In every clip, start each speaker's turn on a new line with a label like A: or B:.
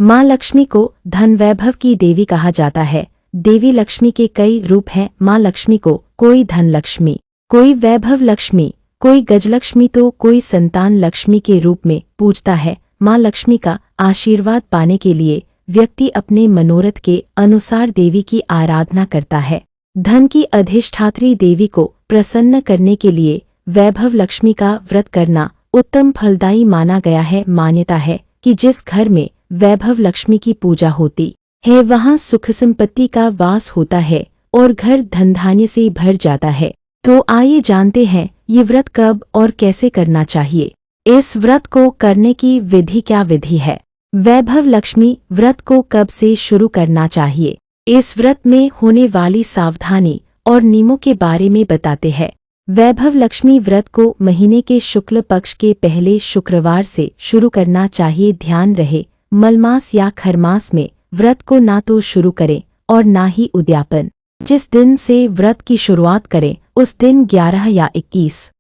A: माँ लक्ष्मी को धन वैभव की देवी कहा जाता है। देवी लक्ष्मी के कई रूप हैं। माँ लक्ष्मी को कोई धन लक्ष्मी, कोई वैभव लक्ष्मी, कोई गजलक्ष्मी तो कोई संतान लक्ष्मी के रूप में पूजता है। माँ लक्ष्मी का आशीर्वाद पाने के लिए व्यक्ति अपने मनोरथ के अनुसार देवी की आराधना करता है। धन की अधिष्ठात्री देवी को प्रसन्न करने के लिए वैभव लक्ष्मी का व्रत करना उत्तम फलदायी माना गया है। मान्यता है कि जिस घर में वैभव लक्ष्मी की पूजा होती है वहाँ सुख संपत्ति का वास होता है और घर धन धान्य से भर जाता है। तो आइए जानते हैं ये व्रत कब और कैसे करना चाहिए। इस व्रत को करने की विधि क्या विधि है। वैभव लक्ष्मी व्रत को कब से शुरू करना चाहिए, इस व्रत में होने वाली सावधानी और नियमों के बारे में बताते हैं। वैभव लक्ष्मी व्रत को महीने के शुक्ल पक्ष के पहले शुक्रवार से शुरू करना चाहिए। ध्यान रहे, मलमास या खरमास में व्रत को ना तो शुरू करें और ना ही उद्यापन। जिस दिन से व्रत की शुरुआत करें उस दिन 11 या 21,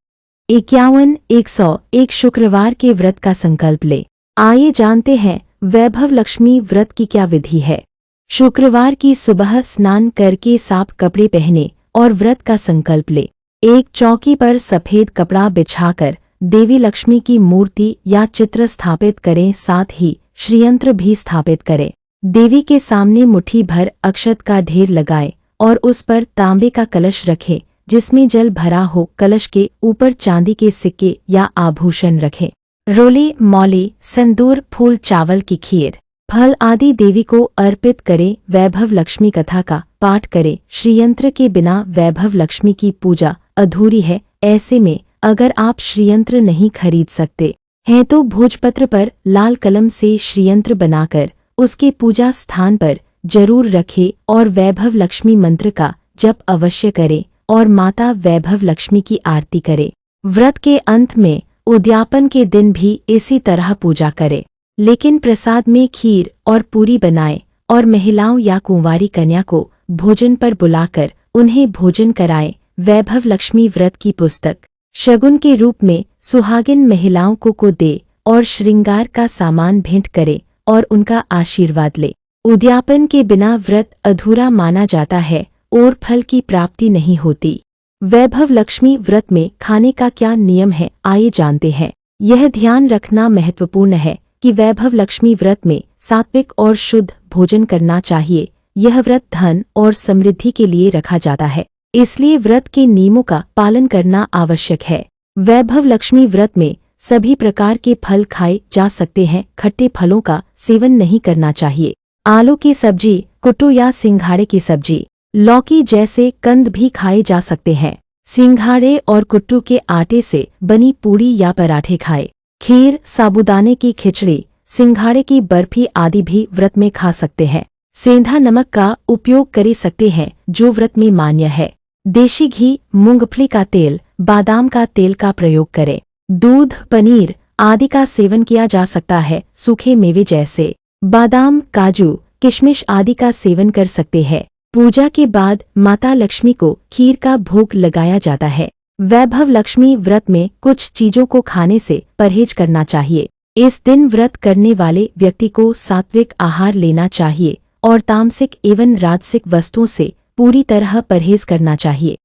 A: 51, 101 शुक्रवार के व्रत का संकल्प ले। आइए जानते हैं वैभव लक्ष्मी व्रत की क्या विधि है। शुक्रवार की सुबह स्नान करके साफ कपड़े पहने और व्रत का संकल्प ले। एक चौकी पर सफेद कपड़ा बिछाकर देवी लक्ष्मी की मूर्ति या चित्र स्थापित करें, साथ ही श्रीयंत्र भी स्थापित करें। देवी के सामने मुट्ठी भर अक्षत का ढेर लगाएं और उस पर तांबे का कलश रखें जिसमें जल भरा हो। कलश के ऊपर चांदी के सिक्के या आभूषण रखें। रोली, मौली, संदूर, फूल, चावल की खीर, फल आदि देवी को अर्पित करें। वैभव लक्ष्मी कथा का पाठ करें। श्रीयंत्र के बिना वैभव लक्ष्मी की पूजा अधूरी है। ऐसे में अगर आप श्रीयंत्र नहीं खरीद सकते हैं तो भोजपत्र पर लाल कलम से श्रीयंत्र बनाकर उसके पूजा स्थान पर जरूर रखें और वैभव लक्ष्मी मंत्र का जप अवश्य करें और माता वैभव लक्ष्मी की आरती करें। व्रत के अंत में उद्यापन के दिन भी इसी तरह पूजा करें, लेकिन प्रसाद में खीर और पूरी बनाएं और महिलाओं या कुंवारी कन्या को भोजन पर बुलाकर उन्हें भोजन कराएं। वैभव लक्ष्मी व्रत की पुस्तक शगुन के रूप में सुहागिन महिलाओं को दे और श्रृंगार का सामान भेंट करे और उनका आशीर्वाद ले। उद्यापन के बिना व्रत अधूरा माना जाता है और फल की प्राप्ति नहीं होती। वैभव लक्ष्मी व्रत में खाने का क्या नियम है, आइए जानते हैं। यह ध्यान रखना महत्वपूर्ण है कि वैभव लक्ष्मी व्रत में सात्विक और शुद्ध भोजन करना चाहिए। यह व्रत धन और समृद्धि के लिए रखा जाता है, इसलिए व्रत के नियमों का पालन करना आवश्यक है। वैभव लक्ष्मी व्रत में सभी प्रकार के फल खाए जा सकते हैं। खट्टे फलों का सेवन नहीं करना चाहिए। आलू की सब्जी, कुट्टू या सिंघाड़े की सब्जी, लौकी जैसे कंद भी खाए जा सकते हैं। सिंघाड़े और कुट्टू के आटे से बनी पूड़ी या पराठे खाए। खीर, साबूदाने की खिचड़ी, सिंघाड़े की बर्फी आदि भी व्रत में खा सकते हैं। सेंधा नमक का उपयोग कर सकते हैं जो व्रत में मान्य है। देशी घी, मूंगफली का तेल, बादाम का तेल का प्रयोग करें। दूध, पनीर आदि का सेवन किया जा सकता है। सूखे मेवे जैसे बादाम, काजू, किशमिश आदि का सेवन कर सकते हैं। पूजा के बाद माता लक्ष्मी को खीर का भोग लगाया जाता है। वैभव लक्ष्मी व्रत में कुछ चीजों को खाने से परहेज करना चाहिए। इस दिन व्रत करने वाले व्यक्ति को सात्विक आहार लेना चाहिए और तामसिक एवं राजसिक वस्तुओं से पूरी तरह परहेज करना चाहिए।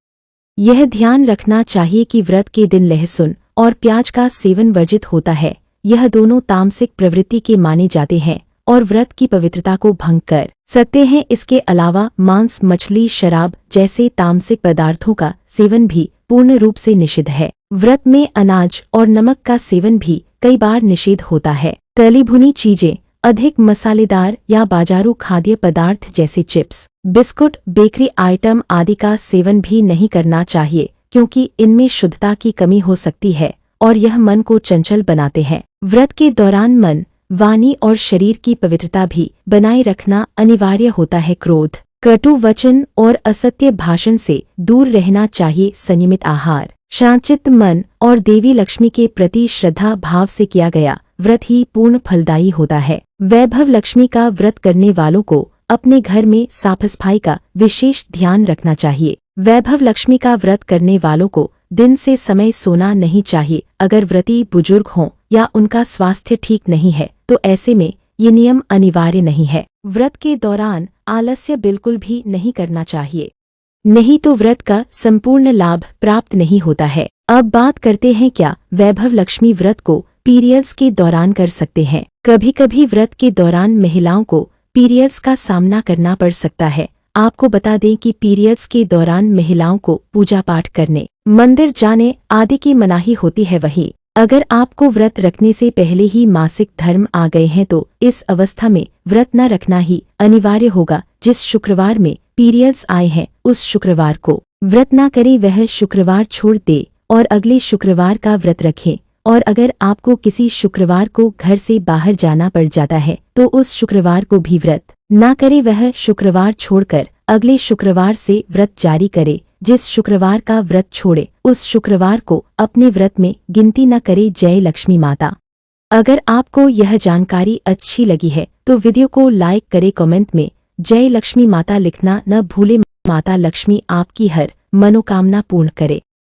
A: यह ध्यान रखना चाहिए कि व्रत के दिन लहसुन और प्याज का सेवन वर्जित होता है। यह दोनों तामसिक प्रवृत्ति के माने जाते हैं और व्रत की पवित्रता को भंग कर सकते हैं। इसके अलावा मांस, मछली, शराब जैसे तामसिक पदार्थों का सेवन भी पूर्ण रूप से निषिद्ध है। व्रत में अनाज और नमक का सेवन भी कई बार निषेध होता है। तली भुनी चीजें, अधिक मसालेदार या बाजारू खाद्य पदार्थ जैसे चिप्स, बिस्कुट, बेकरी आइटम आदि का सेवन भी नहीं करना चाहिए क्योंकि इनमें शुद्धता की कमी हो सकती है और यह मन को चंचल बनाते हैं। व्रत के दौरान मन, वाणी और शरीर की पवित्रता भी बनाए रखना अनिवार्य होता है। क्रोध, कटु वचन और असत्य भाषण से दूर रहना चाहिए। संयमित आहार, शांतचित्त मन और देवी लक्ष्मी के प्रति श्रद्धा भाव से किया गया व्रत ही पूर्ण फलदायी होता है। वैभव लक्ष्मी का व्रत करने वालों को अपने घर में साफ सफाई का विशेष ध्यान रखना चाहिए। वैभव लक्ष्मी का व्रत करने वालों को दिन से समय सोना नहीं चाहिए। अगर व्रती बुजुर्ग हों या उनका स्वास्थ्य ठीक नहीं है तो ऐसे में ये नियम अनिवार्य नहीं है। व्रत के दौरान आलस्य बिल्कुल भी नहीं करना चाहिए, नहीं तो व्रत का संपूर्ण लाभ प्राप्त नहीं होता है। अब बात करते हैं क्या वैभव लक्ष्मी व्रत को पीरियड्स के दौरान कर सकते हैं। कभी कभी व्रत के दौरान महिलाओं को पीरियड्स का सामना करना पड़ सकता है। आपको बता दें कि पीरियड्स के दौरान महिलाओं को पूजा पाठ करने, मंदिर जाने आदि की मनाही होती है। वहीं अगर आपको व्रत रखने से पहले ही मासिक धर्म आ गए हैं तो इस अवस्था में व्रत न रखना ही अनिवार्य होगा। जिस शुक्रवार में पीरियड्स आए हैं उस शुक्रवार को व्रत न करें, वह शुक्रवार छोड़ दे और अगले शुक्रवार का व्रत रखें। और अगर आपको किसी शुक्रवार को घर से बाहर जाना पड़ जाता है तो उस शुक्रवार को भी व्रत न करे, वह शुक्रवार छोड़कर अगले शुक्रवार से व्रत जारी करे। जिस शुक्रवार का व्रत छोड़े उस शुक्रवार को अपने व्रत में गिनती न करे। जय लक्ष्मी माता। अगर आपको यह जानकारी अच्छी लगी है तो वीडियो को लाइक करे, कमेंट में जय लक्ष्मी माता लिखना न भूले। माता लक्ष्मी आपकी हर मनोकामना पूर्ण करे।